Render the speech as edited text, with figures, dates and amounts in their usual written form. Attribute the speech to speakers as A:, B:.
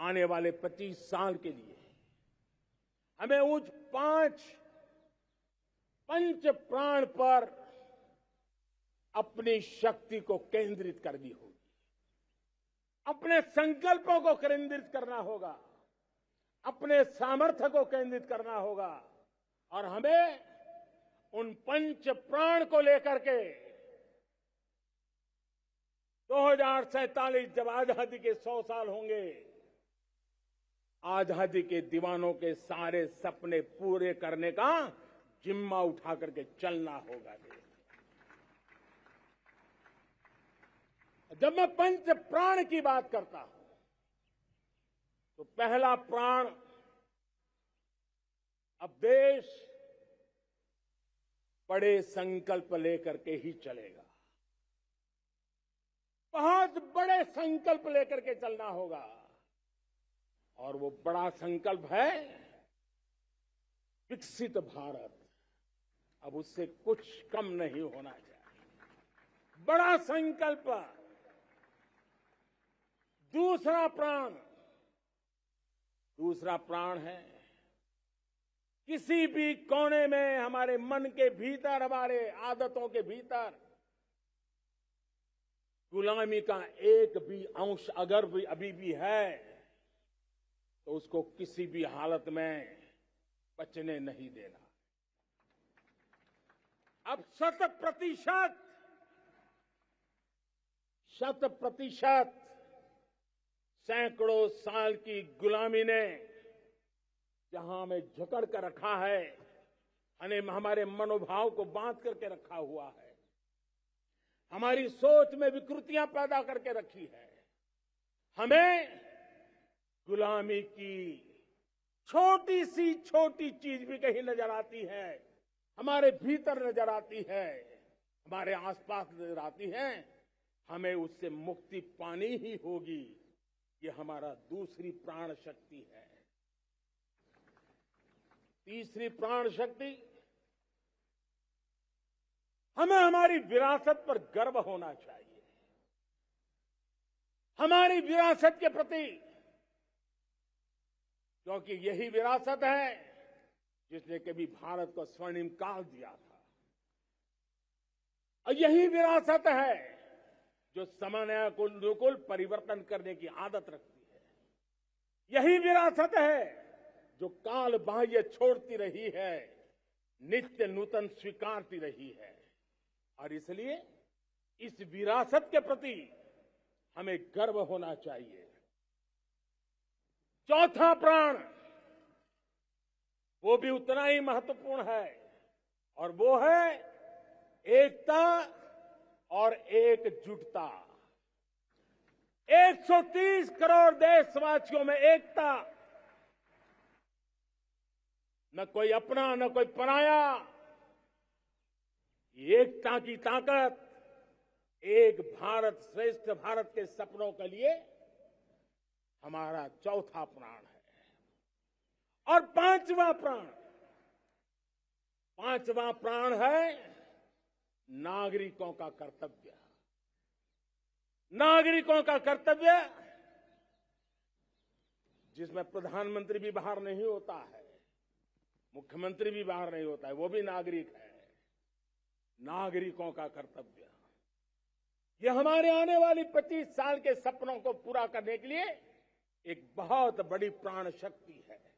A: आने वाले 25 साल के लिए हमें उस पंच प्राण पर अपनी शक्ति को केंद्रित करनी होगी, अपने संकल्पों को केंद्रित करना होगा, अपने सामर्थ्य को केंद्रित करना होगा और हमें उन पंच प्राण को लेकर के 2047 जब आजादी के 100 साल होंगे, आजादी के दीवानों के सारे सपने पूरे करने का जिम्मा उठा करके चलना होगा। जब मैं पंच प्राण की बात करता हूं तो पहला प्राण, अब देश बड़े संकल्प लेकर के ही चलेगा, बहुत बड़े संकल्प लेकर के चलना होगा और वो बड़ा संकल्प है विकसित भारत। अब उससे कुछ कम नहीं होना चाहिए, बड़ा संकल्प। दूसरा प्राण है किसी भी कोने में हमारे मन के भीतर, हमारे आदतों के भीतर गुलामी का एक भी अंश अगर भी अभी भी है तो उसको किसी भी हालत में बचने नहीं देना। अब 100% सैकड़ों साल की गुलामी ने जहां हमें जकड़ कर रखा है, हमारे मनोभाव को बांध करके रखा हुआ है, हमारी सोच में विकृतियां पैदा करके रखी है, हमें गुलामी की छोटी सी छोटी चीज भी कहीं नजर आती है, हमारे भीतर नजर आती है, हमारे आसपास नजर आती है, हमें उससे मुक्ति पानी ही होगी। ये हमारा दूसरी प्राण शक्ति है। तीसरी प्राण शक्ति, हमें हमारी विरासत पर गर्व होना चाहिए, हमारी विरासत के प्रति, क्योंकि यही विरासत है जिसने कभी भारत को स्वर्णिम काल दिया था और यही विरासत है जो समयानुकूल परिवर्तन करने की आदत रखती है, यही विरासत है जो काल बाह्य छोड़ती रही है, नित्य नूतन स्वीकारती रही है। और इसलिए इस विरासत के प्रति हमें गर्व होना चाहिए। चौथा प्राण, वो भी उतना ही महत्वपूर्ण है और वो है एकता और एकजुटता। 130 करोड़ देशवासियों में एकता, न कोई अपना न कोई पराया। एकता की ताकत एक भारत श्रेष्ठ भारत के सपनों के लिए हमारा चौथा प्राण है। और पांचवा प्राण है नागरिकों का कर्तव्य। नागरिकों का कर्तव्य जिसमें प्रधानमंत्री भी बाहर नहीं होता है, मुख्यमंत्री भी बाहर नहीं होता है, वो भी नागरिक है। नागरिकों का कर्तव्य, यह हमारे आने वाली 25 साल के सपनों को पूरा करने के लिए एक बहुत बड़ी प्राण शक्ति है।